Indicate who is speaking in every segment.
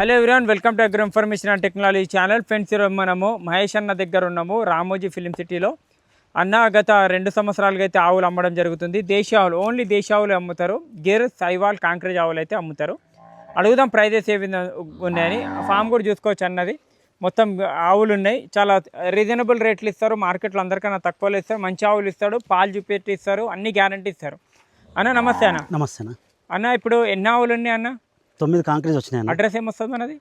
Speaker 1: Hello everyone, welcome to agro information and technology channel. Friends, ఈరోజు మనము మహేష్ అన్న దగ్గర ఉన్నాము, రామోజీ ఫిలిం సిటీలో. అన్న గత 2 సంవత్సరాలుగా అయితే ఆవులు అమ్మడం జరుగుతుంది. దేశీ ఆవులు, ఓన్లీ దేశీ ఆవులు అమ్ముతారు. గిర్, సైవాల్, కాంక్రేజ్ ఆవులు అయితే అమ్ముతారు. అడుగుదాం ప్రైజెస్ ఏ విధంగా ఉన్నాయని. ఫామ్ కూడా చూసుకోవచ్చు అన్నది. మొత్తం ఆవులు ఉన్నాయి, చాలా రీజనబుల్ రేట్లు ఇస్తారు. మార్కెట్లో అందరికన్నా తక్కువలో ఇస్తారు. మంచి ఆవులు ఇస్తాడు, పాలు చూపెట్టి ఇస్తారు, అన్ని గ్యారంటీ ఇస్తారు. అన్న నమస్తే. అన్న
Speaker 2: నమస్తే
Speaker 1: అన్న, ఇప్పుడు ఎన్ని ఆవులు ఉన్నాయి అన్న?
Speaker 2: 9 కాంక్రీజ్ వచ్చినాయి.
Speaker 1: అడ్రస్ ఏమొస్తుంది మనది?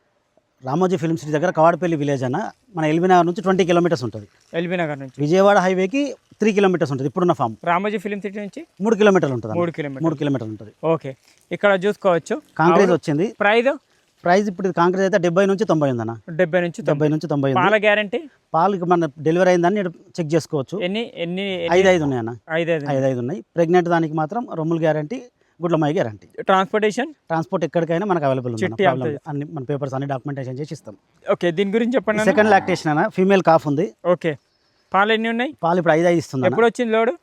Speaker 2: రామోజీ ఫిలిం సిటీ దగ్గర కవాడపల్లి విలేజ్ అన్న. మన ఎల్బీ నగర్ నుంచి 20 కిలోమీటర్స్ ఉంటుంది.
Speaker 1: ఎల్బీ నగర్ నుంచి
Speaker 2: విజయవాడ హైవేకి 3 కిలోమీటర్స్ ఉంటుంది. ఇప్పుడున్న ఫామ్
Speaker 1: రామోజీ ఫిలిం సిటీ నుంచి
Speaker 2: 3 కిలోమీటర్లు ఉంటుంది.
Speaker 1: 3
Speaker 2: కిలోమీటర్లు ఉంటుంది.
Speaker 1: ఓకే, ఇక్కడ చూసుకోవచ్చు.
Speaker 2: కాంక్రీజ్ వచ్చింది.
Speaker 1: ప్రైజ్
Speaker 2: ఇప్పుడు కాంక్రీజ్ అయితే 70 నుంచి 90 ఉంది అన్న.
Speaker 1: 70 నుంచి 90. పాల గ్యారంటీ?
Speaker 2: పాలకి మన డెలివరీ అయిందని చెక్ చేసుకోవచ్చు.
Speaker 1: ఎన్ని
Speaker 2: 5 ఉన్నాయి అన్న. 5 ఉన్నాయి. ప్రెగ్నెంట్ దానికి మాత్రం రొమ్ముల గ్యారంటీ, గుడ్లమాయి గ్యారంటీ. ట్రాన్స్పోర్ట్ ఎక్కడికైనా మనకు అవైలబుల్ ఉంది. అన్ని మన పేపర్స్ అన్ని డాక్యుమెంటేషన్ చేసి ఇస్తాం.
Speaker 1: ఓకే, దీని గురించి చెప్పండి.
Speaker 2: సెకండ్ లాక్టేషన్ అన్న, ఫీమేల్ కాఫ్ ఉంది.
Speaker 1: ఓకే, పాలు ఎన్ని ఉన్నాయి?
Speaker 2: పాలు ఇప్పుడు 5 ఇస్తుంది.
Speaker 1: ఎప్పుడు వచ్చింది
Speaker 2: లోడ్?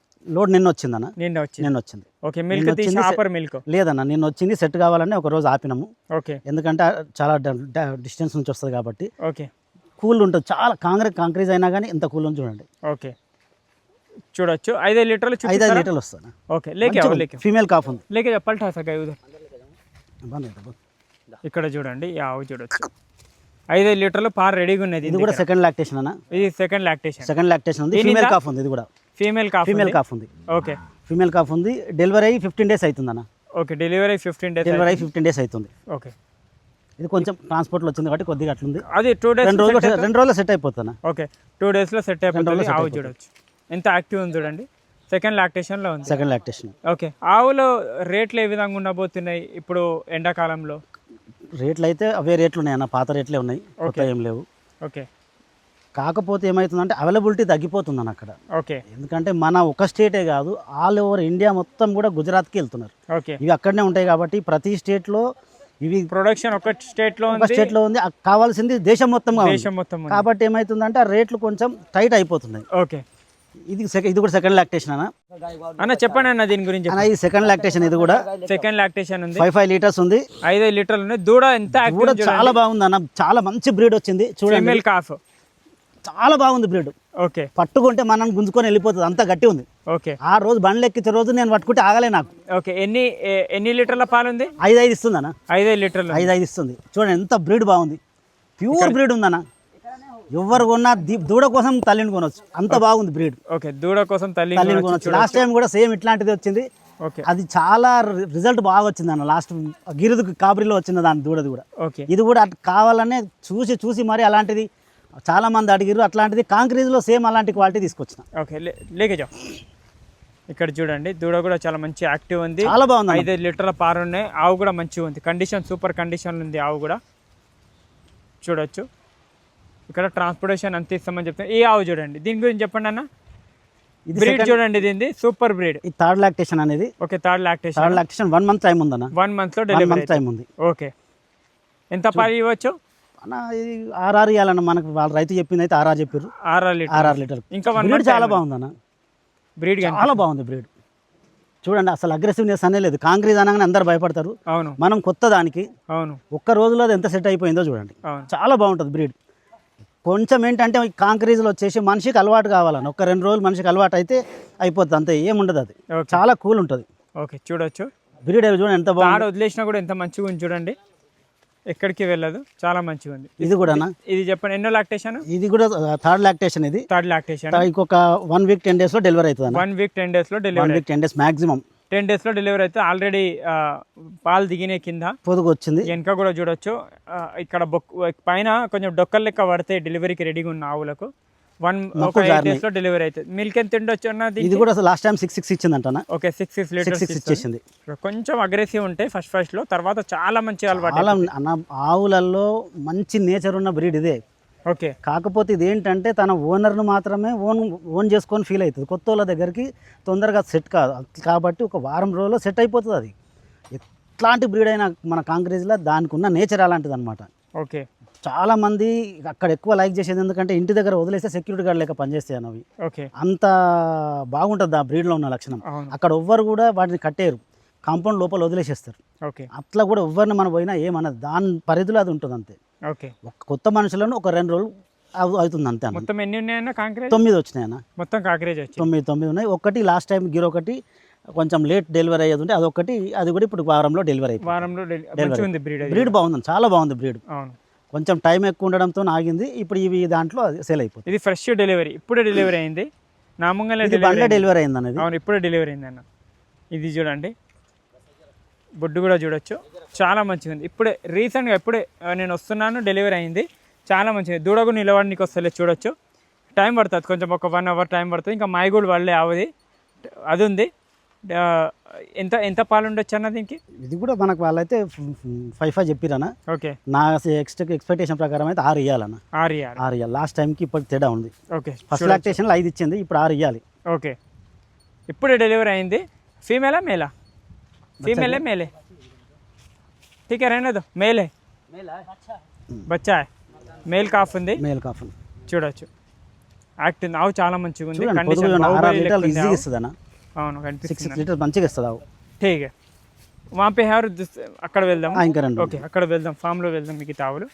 Speaker 2: నిన్న వచ్చిందన్న.
Speaker 1: నిన్న వచ్చింది. ఓకే, మిల్క్ మిల్క్
Speaker 2: లేదన్న, నిన్న వచ్చింది. సెట్ కావాలని ఒక రోజు ఆపినాము.
Speaker 1: ఓకే,
Speaker 2: ఎందుకంటే చాలా డిస్టెన్స్ నుంచి వస్తుంది కాబట్టి.
Speaker 1: ఓకే,
Speaker 2: కూల్ ఉంటుంది చాలా. కాంక్రీజ్ అయినా కానీ ఎంత కూల్ ఉంది చూడండి.
Speaker 1: ఓకే, చూడొచ్చు. 5 లీటర్లు
Speaker 2: 5 లీటర్లు వస్తాను.
Speaker 1: ఓకే, లేకే
Speaker 2: ఫీమేల్ కాఫ్ ఉంది.
Speaker 1: లేకే చెప్పాలి సగా. ఇక్కడ చూడండి, ఈ ఆవు చూడొచ్చు. 5 లీటర్లు పాలు రెడీగా ఉన్నది.
Speaker 2: ఇది కూడా సెకండ్ లాక్టేషన్ అన్న.
Speaker 1: ఇది సెకండ్ లాక్టేషన్
Speaker 2: ఉంది. ఫీమేల్ కాఫ్ ఉంది. ఇది కూడా ఫీమేల్ కాఫ్ ఉంది.
Speaker 1: ఓకే,
Speaker 2: ఫీమేల్ కాఫ్ ఉంది. డెలివరీ అయ్యి 15 డేస్ అవుతుంది అన్న.
Speaker 1: ఓకే, డెలివరీ 15
Speaker 2: డేస్ అవుతుంది.
Speaker 1: ఓకే,
Speaker 2: ఇది కొంచెం ట్రాన్స్పోర్ట్లో వచ్చింది కాబట్టి కొద్దిగా అట్లుంది.
Speaker 1: అది 2 డేస్
Speaker 2: 2 రోజుల్లో సెట్ అయిపోతాను.
Speaker 1: ఓకే, 2 డేస్లో సెట్ అయిపోతుంది. ఆవు చూడొచ్చు ఎంత యాక్టివ్ ఉంది చూడండి. సెకండ్ లాక్టేషన్లో ఉంది.
Speaker 2: Second lactation.
Speaker 1: ఓకే, ఆవులో రేట్లు ఏ విధంగా ఉండబోతున్నాయి ఇప్పుడు ఎండాకాలంలో?
Speaker 2: రేట్లు అయితే అవే రేట్లు ఉన్నాయి అన్న, పాత రేట్లే ఉన్నాయి, కొత్త ఏం లేవు.
Speaker 1: ఓకే,
Speaker 2: కాకపోతే ఏమవుతుందంటే అవైలబిలిటీ తగ్గిపోతుంది అన్న అక్కడ.
Speaker 1: ఓకే,
Speaker 2: ఎందుకంటే మన ఒక స్టేటే కాదు, ఆల్ ఓవర్ ఇండియా మొత్తం కూడా గుజరాత్కి వెళ్తున్నారు.
Speaker 1: ఓకే,
Speaker 2: ఇవి అక్కడనే ఉంటాయి కాబట్టి ప్రతి స్టేట్లో ఇవి
Speaker 1: ప్రొడక్షన్ ఒక స్టేట్లో
Speaker 2: ఉంది. కావాల్సింది దేశం మొత్తం కాబట్టి ఏమవుతుందంటే ఆ రేట్లు కొంచెం టైట్ అయిపోతున్నాయి.
Speaker 1: ఓకే,
Speaker 2: ఇది కూడా సెకండ్ లాక్టేషన్
Speaker 1: అన్న. చెప్పండి అన్న దీని గురించి.
Speaker 2: ఈ సెకండ్ లాక్టేషన్, ఇది కూడా
Speaker 1: సెకండ్ లాక్టేషన్ ఉంది.
Speaker 2: 5 లీటర్స్ ఉంది.
Speaker 1: 5 లీటర్లు ఉన్నాయి. దూడ ఎంత
Speaker 2: కూడా చాలా బాగుంది అన్న. చాలా మంచి బ్రీడ్ వచ్చింది చూడండి.
Speaker 1: ఫీమేల్ కాఫ్
Speaker 2: చాలా బాగుంది బ్రీడ్.
Speaker 1: ఓకే,
Speaker 2: పట్టుకుంటే మనం గుంజుకొని వెళ్ళిపోతుంది, అంత గట్టి ఉంది.
Speaker 1: ఓకే,
Speaker 2: ఆ రోజు బండ్లు ఎక్కించే రోజు నేను పట్టుకుంటే ఆగలే నాకు.
Speaker 1: ఓకే, ఎన్ని లీటర్ల పాలు ఉంది?
Speaker 2: 5 ఇస్తుంది అన్న.
Speaker 1: 5 లీటర్లు
Speaker 2: 5 ఇస్తుంది. చూడండి ఎంత బ్రీడ్ బాగుంది. ప్యూర్ బ్రీడ్ ఉందన్న. ఎవరు కొన్నా దూడ కోసం తల్లిని కొనొచ్చు, అంత బాగుంది బ్రీడ్.
Speaker 1: ఓకే, దూడ కోసం తల్లిని
Speaker 2: కొనొచ్చు. లాస్ట్ టైం కూడా సేమ్ ఇట్లాంటిది వచ్చింది.
Speaker 1: ఓకే,
Speaker 2: అది చాలా రిజల్ట్ బాగా వచ్చింది అన్న. లాస్ట్ గిరిదు కాబరిలో వచ్చింది దాని దూడది కూడా.
Speaker 1: ఓకే,
Speaker 2: ఇది కూడా కావాలనే చూసి మరి అలాంటిది చాలా మంది అడిగిరు. అట్లాంటిది కాంక్రీజ్లో సేమ్ అలాంటి క్వాలిటీ తీసుకొచ్చిన.
Speaker 1: ఓకే, లేకే ఇక్కడ చూడండి, దూడ కూడా చాలా మంచి యాక్టివ్ ఉంది,
Speaker 2: చాలా బాగుంది.
Speaker 1: 5 లీటర్ల పాలు ఉన్నాయి. ఆవు కూడా మంచిగా ఉంది, కండిషన్ సూపర్ కండిషన్ ఉంది ఆవు కూడా. చూడొచ్చు ఇక్కడ ట్రాన్స్పోర్టేషన్ అంత ఇస్తామని చెప్తాను. ఈ ఆవు చూడండి, దీని గురించి చెప్పండి అన్న. బ్రీడ్ చూడండి, దీనిది సూపర్ బ్రీడ్.
Speaker 2: ఈ థర్డ్ లాక్టేషన్ అనేది.
Speaker 1: Okay, third lactation
Speaker 2: 1 month time ఉందన్న.
Speaker 1: 1 మంత్లో డెలివరీ
Speaker 2: టైం ఉంది.
Speaker 1: ఓకే, ఎంత పాలు ఇవ్వచ్చు
Speaker 2: అన్న? ఇది 6 ఇవ్వాలన్న. మనకు వాళ్ళ రైతు చెప్పింది అయితే 6 చెప్పారు.
Speaker 1: 6 లీటర్. ఇంకా 1 మంత్
Speaker 2: చాలా బాగుందన్న.
Speaker 1: బ్రీడ్
Speaker 2: చాలా బాగుంది బ్రీడ్. చూడండి, అసలు అగ్రెసివ్నెస్ అనే లేదు. కాంక్రీజ్ అనగానే అందరు భయపడతారు.
Speaker 1: అవును,
Speaker 2: మనం కొత్త దానికి.
Speaker 1: అవును,
Speaker 2: ఒక్క రోజులో అది ఎంత సెట్ అయిపోయిందో చూడండి. చాలా బాగుంటుంది బ్రీడ్. కొంచెం ఏంటంటే కాంక్రీజ్లో వచ్చేసి మనిషికి అలవాటు కావాలని 1-2 రోజులు మనిషికి అలవాటు అయితే అయిపోతుంది, అంతే, ఏముండదు. అది చాలా కూల్ ఉంటుంది.
Speaker 1: ఓకే, చూడొచ్చు
Speaker 2: బ్రీడ్ చూడండి ఎంత బాగుంది.
Speaker 1: వదిలేసినా కూడా ఎంత మంచిగా ఉంది చూడండి, ఎక్కడికి వెళ్ళదు, చాలా మంచిగా ఉంది.
Speaker 2: ఇది కూడా
Speaker 1: ఇది చెప్పండి, ఎన్నో లాక్టేషన్?
Speaker 2: ఇది కూడా థర్డ్ లాక్టేషన్. ఇది
Speaker 1: థర్డ్ లాక్టేషన్.
Speaker 2: ఇంకొక 1 వీక్ 10 డేస్లో డెలివరీ అవుతుంది.
Speaker 1: 1 వీక్ 10 డేస్లో డెలివరీ.
Speaker 2: 1 week 10 days maximum.
Speaker 1: 10 డేస్లో డెలివరీ అయితే ఆల్రెడీ పాలు దిగిన కింద
Speaker 2: పొదుగు వచ్చింది.
Speaker 1: వెనక కూడా చూడొచ్చు. ఇక్కడ పైన కొంచెం డొక్కలు లెక్క పడితే డెలివరీకి రెడీగా ఉన్న ఆవులకు 8 డేస్లో డెలివరీ అవుతుంది. మిల్క్ ఎంత ఉండొచ్చు అన్నది?
Speaker 2: ఇది కూడా లాస్ట్ టైం 6 ఇచ్చిందంట.
Speaker 1: ఓకే, 6 లీటర్స్ ఇచ్చేసింది. కొంచెం అగ్రెసివ్ ఉంటే ఫస్ట్లో, తర్వాత చాలా మంచి అలవాటు.
Speaker 2: అన్న, ఆవులలో మంచి నేచర్ ఉన్న బ్రీడ్ ఇదే.
Speaker 1: ఓకే,
Speaker 2: కాకపోతే ఇది ఏంటంటే తన ఓనర్ను మాత్రమే ఓన్ చేసుకొని ఫీల్ అవుతుంది. కొత్త వాళ్ళ దగ్గరికి తొందరగా సెట్ కాదు కాబట్టి ఒక వారం రోజుల్లో సెట్ అయిపోతుంది. అది ఎట్లాంటి బ్రీడ్ అయినా మన కాంక్రీజ్లో దానికి ఉన్న నేచర్ అలాంటిది అనమాట.
Speaker 1: ఓకే,
Speaker 2: చాలామంది అక్కడ ఎక్కువ లైక్ చేసేది ఎందుకంటే ఇంటి దగ్గర వదిలేస్తే సెక్యూరిటీ గార్డ్ లేక పనిచేస్తాయి అవి.
Speaker 1: ఓకే,
Speaker 2: అంత బాగుంటుంది ఆ బ్రీడ్లో ఉన్న లక్షణం. అక్కడ ఎవ్వరు కూడా వాటిని కట్టేరు. కాంపౌండ్ లోపల వదిలేసేస్తారు.
Speaker 1: ఓకే
Speaker 2: అట్లా కూడా ఎవరిని మనం పోయినా ఏమన్నది దాని పరిధిలో అది ఉంటుంది అంతే.
Speaker 1: ఓకే.
Speaker 2: ఒక కొత్త మనుషులను ఒక 2 రోజులు అవుతుంది అంతే అన్న.
Speaker 1: మొత్తం ఎన్ని ఉన్నాయన్న కాంక్రీజ్?
Speaker 2: 9 వచ్చినాయి అన్న.
Speaker 1: మొత్తం కాంక్రీజ్ వచ్చి
Speaker 2: 9 ఉన్నాయి. ఒకటి లాస్ట్ టైం గిర్ ఒకటి కొంచెం లేట్ డెలివరీ అయ్యేది ఉంటే అదొకటి, అది కూడా ఇప్పుడు వారంలో డెలివరీ అయిపోయింది.
Speaker 1: వారంలో మంచిగా ఉంది బ్రీడ్.
Speaker 2: బ్రీడ్ బాగుంది, చాలా బాగుంది బ్రీడ్.
Speaker 1: అవును,
Speaker 2: కొంచెం టైం ఎక్కువ ఉండడంతో ఆగింది. ఇప్పుడు ఇవి దాంట్లో అది సేల్ అయిపోతుంది.
Speaker 1: ఇది ఫ్రెష్ డెలివరీ, ఇప్పుడే డెలివరీ అయింది. నామంగా
Speaker 2: ఇది బండ్లో డెలివరీ అయింది అన్నది.
Speaker 1: అవును, ఇప్పుడే డెలివరీ అయింది అన్న. ఇది చూడండి, బొడ్డు కూడా చూడొచ్చు, చాలా మంచిగా ఉంది. ఇప్పుడే రీసెంట్గా ఇప్పుడే నేను వస్తున్నాను, డెలివరీ అయింది, చాలా మంచిగా. దూడకు నిలబడికి వస్తలే చూడొచ్చు. టైం పడుతుంది కొంచెం, ఒక 1 అవర్ టైం పడుతుంది. ఇంకా మైగూడు వాళ్ళే ఆవుది అది ఉంది. ఎంత ఎంత పాలు ఉండొచ్చు అన్న దీనికి? ఇది
Speaker 2: కూడా మనకు వాళ్ళైతే 5 చెప్పిరన్నా.
Speaker 1: ఓకే,
Speaker 2: నా ఎక్స్పెక్టేషన్ ప్రకారం అయితే 6 ఇవ్వాలన్న.
Speaker 1: 6 ఇవ్వాలి.
Speaker 2: లాస్ట్ టైంకి ఇప్పటికి తేడా ఉంది.
Speaker 1: ఓకే,
Speaker 2: ఫస్ట్ లాక్టేషన్లో 5 ఇచ్చింది, ఇప్పుడు 6 ఇవ్వాలి.
Speaker 1: ఓకే, ఇప్పుడే డెలివరీ అయింది. ఫీమేలా మేలా? फीमेल है, मेल है, ठीक है रहने दो. मेल है, బచ్చా మేల్ కాఫ్ ఉంది.
Speaker 2: మేల్ కాఫ్
Speaker 1: చూడొచ్చు, యాక్ట్ ఉంది. ఆవు చాలా మంచిగా ఉంది, కండిషన్
Speaker 2: ఈజీగా ఇస్తుందన్న.
Speaker 1: అవును, కనిపిస్తుంది.
Speaker 2: 6 లీటర్ మంచిగా ఇస్తుంది ఆవు.
Speaker 1: ठीक है, वहाँ पे है और అక్కడ వెళ్దాం.
Speaker 2: ఇంకా రండి.
Speaker 1: ఓకే, అక్కడ వెళ్దాం, ఫామ్లో వెళ్దాం. మిగతా ఆవులు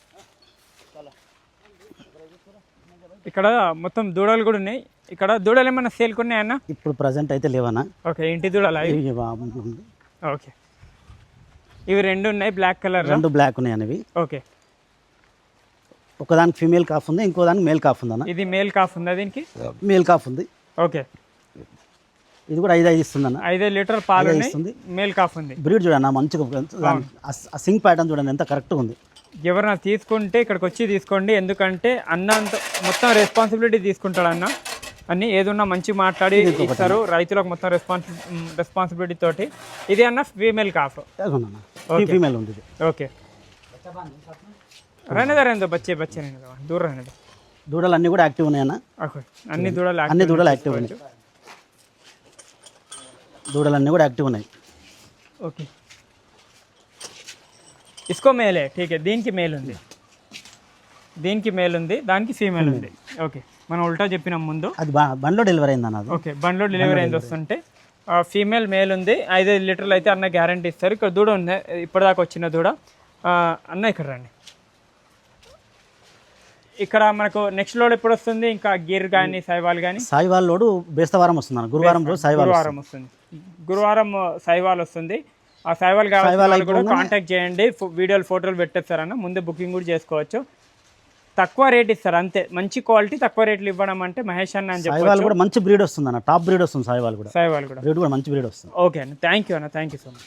Speaker 1: ఇక్కడ మొత్తం దూడలు కూడా ఉన్నాయి. ఇక్కడ దూడలు ఏమన్నా సేల్కి ఉన్నాయన్న?
Speaker 2: ఇప్పుడు ప్రజెంట్ అయితే లేవన్నా.
Speaker 1: ఓకే, ఇంటి దూడలు అవి. ఓకే, ఇవి 2 ఉన్నాయి, బ్లాక్ కలర్.
Speaker 2: 2 బ్లాక్ ఉన్నాయి అనేవి.
Speaker 1: ఓకే,
Speaker 2: ఒకదానికి ఫీమేల్ కాఫ్ ఉంది, ఇంకో దానికి మేల్ కాఫ్ ఉంది అన్న.
Speaker 1: ఇది మేల్ కాఫ్ ఉందా దీనికి?
Speaker 2: మేల్ కాఫ్ ఉంది.
Speaker 1: ఓకే,
Speaker 2: ఇది కూడా 5 ఇస్తుంది అన్న.
Speaker 1: 5 లీటర్ పాలు ఇస్తుంది, మేల్ కాఫ్ ఉంది.
Speaker 2: బ్రీడ్ చూడన్న మంచిగా, సింగ్ ప్యాటర్న్ చూడండి ఎంత కరెక్ట్గా ఉంది.
Speaker 1: ఎవరైనా తీసుకుంటే ఇక్కడికి వచ్చి తీసుకోండి, ఎందుకంటే అన్న అంత మొత్తం రెస్పాన్సిబిలిటీ తీసుకుంటాడు అన్న. అన్నీ ఏదున్నా మంచి మాట్లాడి ఇస్తారు, రైతులకు మొత్తం రెస్పాన్సిబిలిటీ తోటి. ఇది అన్న ఫీమేల్ కాఫ్,
Speaker 2: ఫీమేల్ ఉంది.
Speaker 1: ఓకే, रहने बच्चे बच्चे रहने दो, दूर रहने दो.
Speaker 2: దూడలు అన్నీ కూడా యాక్టివ్ ఉన్నాయన్న.
Speaker 1: అన్ని దూడలు
Speaker 2: యాక్టివ్ ఉన్నాయి. దూడలు అన్నీ కూడా యాక్టివ్ ఉన్నాయి.
Speaker 1: ఓకే, ఇసుకో మేల్ है, ठीक है. దీనికి మేల్ ఉంది, దీనికి మేల్ ఉంది, దానికి ఫీమేల్ ఉంది. ఓకే, మనం ఉల్టా చెప్పినాం ముందు.
Speaker 2: అది బండ్లో డెలివరీ అయింది అన్నది.
Speaker 1: ఓకే, బండ్లో డెలివరీ అయింది వస్తుంటే. ఫీమేల్ మేల్ ఉంది. 5 లీటర్లు అయితే అన్న గ్యారంటీ ఇస్తారు. ఇక్కడ దూడ ఉంది, ఇప్పటిదాకా వచ్చిన దూడ. అన్న ఇక్కడ రండి. ఇక్కడ మనకు నెక్స్ట్ లోడ్ ఎప్పుడు వస్తుంది? ఇంకా గిర్ కానీ సైవాల్ కానీ?
Speaker 2: సైవాల్ లోడు బేస్తవారం వస్తుంది అన్న. గురువారం రోజు
Speaker 1: గురువారం వస్తుంది. గురువారం సైవాల్ వస్తుంది. ఆ సైవాల్ కావాలి కూడా కాంటాక్ట్ చేయండి. వీడియోలు ఫోటోలు పెట్టేస్తారన్న, ముందే బుకింగ్ కూడా చేసుకోవచ్చు. తక్కువ రేట్ ఇస్తారు అంతే, మంచి క్వాలిటీ తక్కువ రేట్లు ఇవ్వడం అంటే మహేష్ అన్న అని చెప్పి.
Speaker 2: సైవాల్ కూడా మంచి బ్రీడ్ వస్తుంది అన్న, టాప్ బ్రీడ్ వస్తుంది. సైవాల్ కూడా
Speaker 1: బ్రీడ్
Speaker 2: కూడా మంచి బ్రీడ్ వస్తుంది.
Speaker 1: ఓకే అన్న, థ్యాంక్ యూ అన్న, థ్యాంక్ యూ సో మచ్.